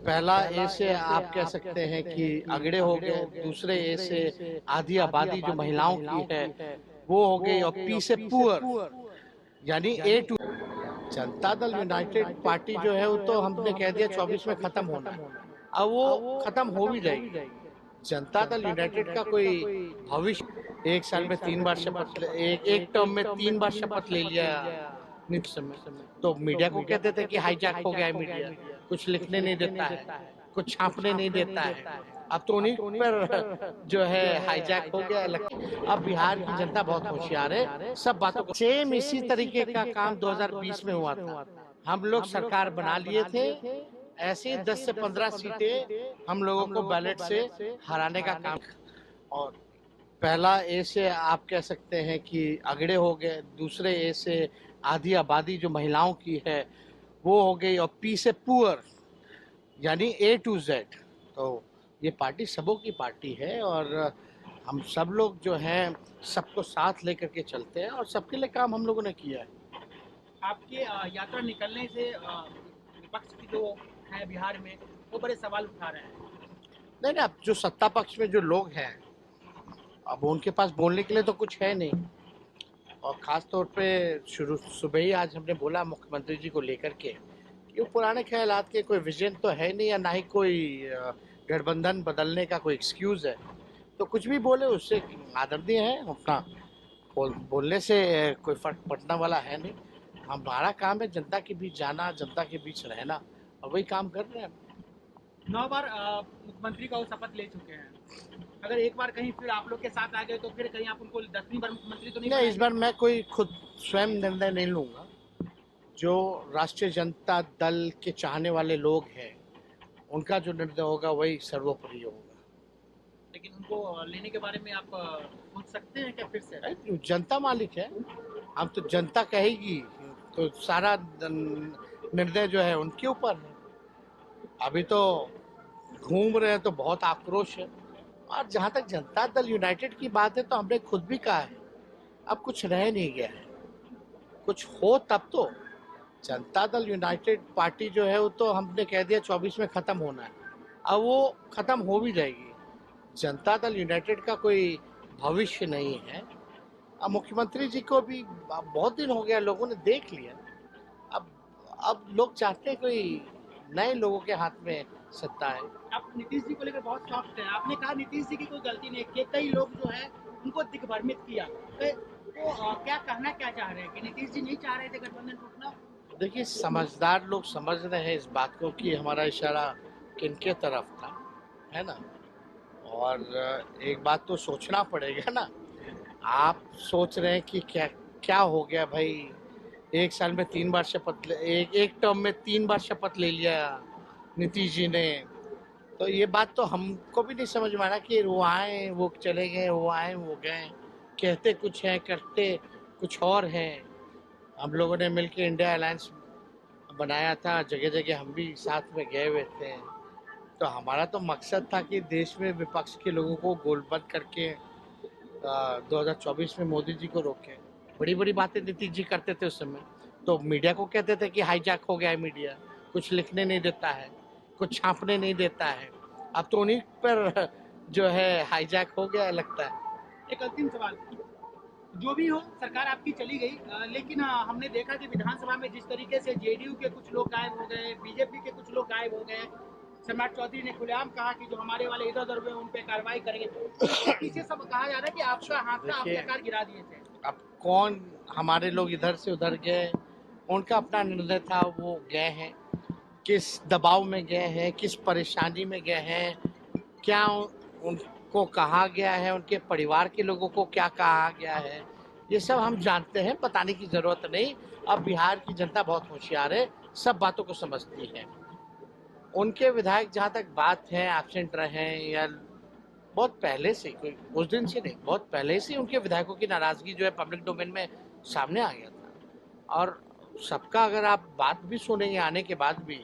पहला ए से आप कह सकते हैं कि अगड़े हो गए, दूसरे ए से आधी आबादी जो महिलाओं की है वो हो गई, और पी से पुअर यानी ए to. Janata Dal United party जो है वो तो हमने कह दिया 24 में खत्म होना है, अब वो खत्म हो भी जाएगी। जनता दल यूनाइटेड का कोई भविष्य, एक साल में 3 बार शपथ एक टर्म में 3 बार शपथ ले लिया नीतीश में, तो मीडिया को कहते थे कि हाईजैक हो गया है मीडिया, कुछ लिखने नहीं देता है, कुछ छापने नहीं देता है। अब तो उन्हीं पर जो है हाईजैक हो गया है। अब बिहार की जनता बहुत होशियार है, सब बातों को सेम इसी तरीके का काम 2020 में हुआ था। हम लोग सरकार बना लिए थे, ऐसे ही 10 से 15 सीटें हम लोगों को बैलेट से हराने का काम। और पहला ए से आप कह सकते हैं कि अगड़े हो गए, दूसरे ए से आधी आबादी जो महिलाओं की है वो हो गई, और पी से पुअर यानी ए टू जेड। तो ये पार्टी सबों की पार्टी है, और हम सब लोग जो हैं सबको साथ लेकर के चलते हैं, और सबके लिए काम हम लोगों ने किया है। आपके यात्रा निकलने से विपक्ष की जो है बिहार में वो बड़े सवाल उठा रहे हैं। नहीं नहीं, अब जो सत्ता पक्ष में जो लोग हैं अब उनके पास बोलने के लिए तो कुछ है नहीं, और ख़ास तौर पे शुरू सुबह ही आज हमने बोला मुख्यमंत्री जी को लेकर के कि वो पुराने ख्यालात के कोई विजन तो है नहीं, या ना ही कोई गठबंधन बदलने का कोई एक्सक्यूज़ है। तो कुछ भी बोले उससे आदरणीय है, अपना बोलने से कोई फ़र्क पड़ने वाला है नहीं। हमारा काम है जनता के बीच जाना, जनता के बीच रहना, और वही काम कर रहे हैं। 9 बार मुख्यमंत्री का वो शपथ ले चुके हैं। अगर एक बार कहीं फिर आप लोग के साथ आ गए तो फिर कहीं आप उनको 10वीं बार मुख्यमंत्री तो नहीं नहीं, इस बनाएंगे? बार मैं कोई खुद स्वयं निर्णय नहीं लूँगा। जो राष्ट्रीय जनता दल के चाहने वाले लोग हैं उनका जो निर्णय होगा वही सर्वोपरि होगा। लेकिन उनको लेने के बारे में आप सोच सकते हैं क्या फिर से? अरे, जनता मालिक है, हम तो जनता कहेगी तो सारा निर्णय जो है उनके ऊपर है। अभी तो घूम रहे हैं तो बहुत आक्रोश है, और जहाँ तक जनता दल यूनाइटेड की बात है तो हमने खुद भी कहा है अब कुछ रह नहीं गया है, कुछ हो तब तो। जनता दल यूनाइटेड पार्टी जो है वो तो हमने कह दिया 24 में खत्म होना है, अब वो खत्म हो भी जाएगी। जनता दल यूनाइटेड का कोई भविष्य नहीं है। अब मुख्यमंत्री जी को भी बहुत दिन हो गया, लोगों ने देख लिया। अब अब लोग चाहते हैं कोई नए लोगों के हाथ में सत्ता है। आप नीतीश जी को लेकर बहुत सॉफ्ट है। आपने कहा नीतीश जी की कोई गलती नहीं है, कई लोग जो है उनको दिग्भ्रमित किया। तो क्या कहना क्या चाह रहे हैं कि नीतीश जी नहीं चाह रहे थे गठबंधन टूटना? देखिए, समझदार लोग समझ रहे हैं इस बात को कि हमारा इशारा किनके तरफ था, है ना। और एक बात तो सोचना पड़ेगा ना, आप सोच रहे हैं कि क्या क्या हो गया भाई, एक साल में 3 बार एक टर्म में 3 बार शपथ ले लिया नीतीश जी ने। तो ये बात तो हमको भी नहीं समझ में आ रहा कि वो आए वो चले गए, वो आए वो गए, कहते कुछ हैं करते कुछ और हैं। हम लोगों ने मिलकर इंडिया अलायंस बनाया था, जगह जगह हम भी साथ में गए हुए थे। तो हमारा तो मकसद था कि देश में विपक्ष के लोगों को गोलबंद करके 2024 में मोदी जी को रोके। बड़ी बड़ी बातें नीतीश जी करते थे उस समय, तो मीडिया को कहते थे कि हाईजैक हो गया है मीडिया, कुछ लिखने नहीं देता है, कुछ छापने नहीं देता है। अब तो उन्हीं पर जो है हाईजैक हो गया है लगता है। एक अंतिम सवाल, जो भी हो सरकार आपकी चली गई, लेकिन हमने देखा कि विधानसभा में जिस तरीके से जेडीयू के कुछ लोग गायब हो गए, बीजेपी के कुछ लोग गायब हो गए, सम्राट चौधरी ने खुलेआम कहा कि जो हमारे वाले इधर उधर हुए उन पे कार्रवाई करेंगे। तो पीछे सब कहा जा रहा है कि आपका हाथ था, आप देखिए, सरकार गिरा दिए थे। अब कौन हमारे लोग इधर से उधर गए, उनका अपना निर्णय था, वो गए हैं, किस दबाव में गए हैं, किस परेशानी में गए हैं, क्या उनको कहा गया है, उनके परिवार के लोगों को क्या कहा गया है, ये सब हम जानते हैं, बताने की ज़रूरत नहीं। अब बिहार की जनता बहुत होशियार है, सब बातों को समझती है। उनके विधायक जहाँ तक बात है एब्सेंट रहे हैं, या बहुत पहले से, कोई उस दिन से नहीं, बहुत पहले से उनके विधायकों की नाराज़गी जो है पब्लिक डोमेन में सामने आ गया था। और सबका अगर आप बात भी सुनेंगे आने के बाद भी,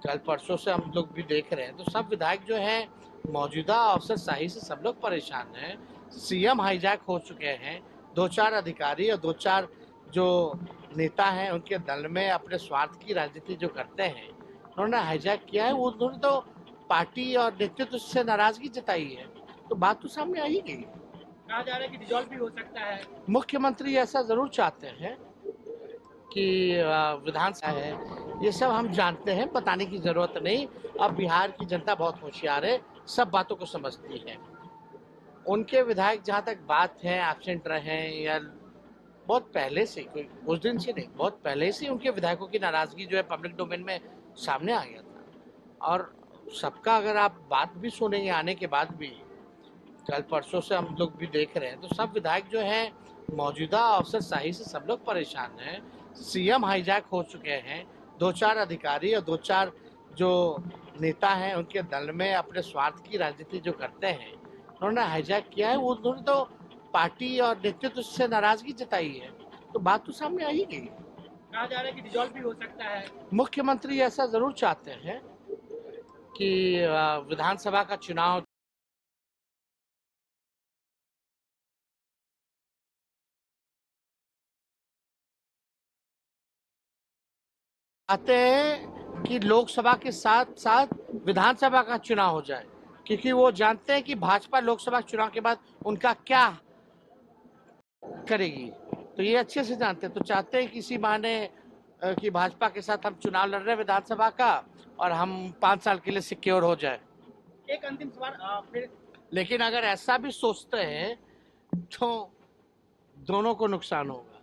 कल परसों से हम लोग भी देख रहे हैं, तो सब विधायक जो हैं मौजूदा अफसरशाही से सब लोग परेशान हैं। सीएम हाईजैक हो चुके हैं, 2-4 अधिकारी और 2-4 जो नेता हैं उनके दल में अपने स्वार्थ की राजनीति जो करते हैं, उन्होंने हाईजैक किया है, वो उन्होंने तो पार्टी और नेतृत्व से नाराजगी जताई है, तो बात तो सामने आ ही गई। कहा जा रहा है कि डिजॉल्व भी हो सकता है। मुख्यमंत्री ऐसा जरूर चाहते हैं कि विधानसभा है, ये सब हम जानते हैं, बताने की जरूरत नहीं। अब बिहार की जनता बहुत होशियार है, सब बातों को समझती है। उनके विधायक जहाँ तक बात है एब्सेंट रहे या बहुत पहले से, कोई उस दिन से नहीं, बहुत पहले से उनके विधायकों की नाराजगी जो है पब्लिक डोमेन में सामने आ गया था। और सबका अगर आप बात भी सुनेंगे आने के बाद भी, कल परसों से हम लोग भी देख रहे हैं, तो सब विधायक जो हैं मौजूदा अफसरशाही से सब लोग परेशान हैं। सीएम हाईजैक हो चुके हैं, 2-4 अधिकारी और 2-4 जो नेता हैं उनके दल में अपने स्वार्थ की राजनीति जो करते हैं, उन्होंने हाईजैक किया है, वो उन्होंने तो पार्टी और नेतृत्व से नाराजगी जताई है, तो बात तो सामने आ ही गई। कहा जा रहा है कि डिजॉल्व भी हो सकता है। मुख्यमंत्री ऐसा जरूर चाहते हैं कि विधानसभा का चुनाव चाहते हैं कि लोकसभा के साथ साथ विधानसभा का चुनाव हो जाए, क्योंकि वो जानते हैं कि भाजपा लोकसभा चुनाव के बाद उनका क्या करेगी, तो ये अच्छे से जानते हैं। तो चाहते हैं किसी बहाने कि भाजपा के साथ हम चुनाव लड़ रहे हैं विधानसभा का और हम 5 साल के लिए सिक्योर हो जाए। एक अंतिम सवाल फिर लेकिन अगर ऐसा भी सोचते हैं तो दोनों को नुकसान होगा,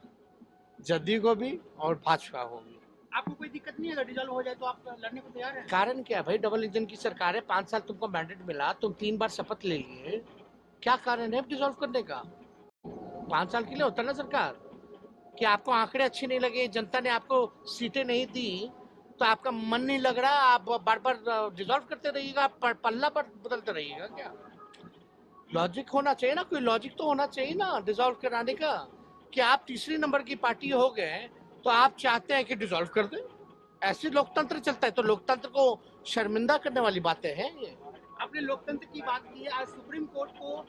जदयू को भी और भाजपा को भी। आपको कोई दिक्कत नहीं है, अगर डिजॉल्व हो जाए तो आप लड़ने को तैयार हैं? कारण क्या है भाई, डबल इंजन की सरकार है, 5 साल तुमको मैंडेट मिला, तुम 3 बार शपथ ले लिए, क्या कारण है डिसॉल्व करने का? 5 साल के लिए होता ना सरकार। कि आपको आंकड़े अच्छे नहीं लगे, जनता ने आपको सीटें नहीं दी, तो आपका मन नहीं लग रहा, आप बार बार डिसॉल्व करते रहिएगा, पल्ला पर बदलते रहिएगा क्या? लॉजिक होना चाहिए ना, कोई लॉजिक तो होना चाहिए ना डिसॉल्व कराने का। कि आप तीसरी नंबर की पार्टी हो गए तो आप चाहते हैं कि डिसॉल्व कर दें, ऐसे लोकतंत्र चलता है, तो लोकतंत्र को शर्मिंदा करने वाली बातें हैं ये। आपने लोकतंत्र की बात की है, आज सुप्रीम कोर्ट को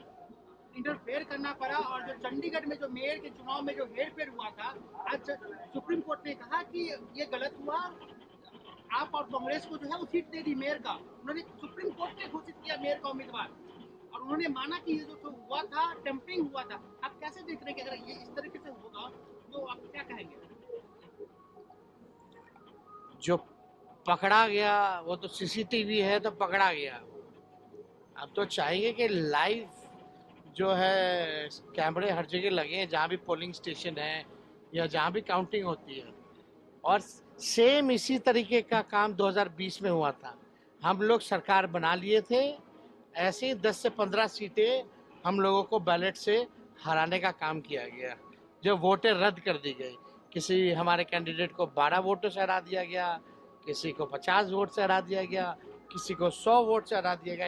इंटरफेयर करना पड़ा, और जो चंडीगढ़ में जो मेयर के चुनाव में जो हेरफेर हुआ था, आज सुप्रीम कोर्ट ने कहा कि ये गलत हुआ, आप और कांग्रेस को जो है वो सीट दे दी मेयर का। उन्होंने सुप्रीम कोर्ट ने घोषित किया मेयर का उम्मीदवार, और उन्होंने माना कि ये जो हुआ था टेम्परिंग हुआ था। आप कैसे देख रहे हैं कि अगर ये इस तरीके से होगा तो आप क्या कहेंगे? जो पकड़ा गया वो तो सीसीटीवी है, तो पकड़ा गया। अब तो चाहेंगे कि लाइव जो है कैमरे हर जगह लगे, जहाँ भी पोलिंग स्टेशन है या जहाँ भी काउंटिंग होती है। और सेम इसी तरीके का काम 2020 में हुआ था, हम लोग सरकार बना लिए थे, ऐसे ही 10 से 15 सीटें हम लोगों को बैलेट से हराने का काम किया गया, जो वोटें रद्द कर दी गई। किसी हमारे कैंडिडेट को 12 वोटों से हरा दिया गया, किसी को 50 वोट से हरा दिया गया, किसी को 100 वोट से हरा दिया गया।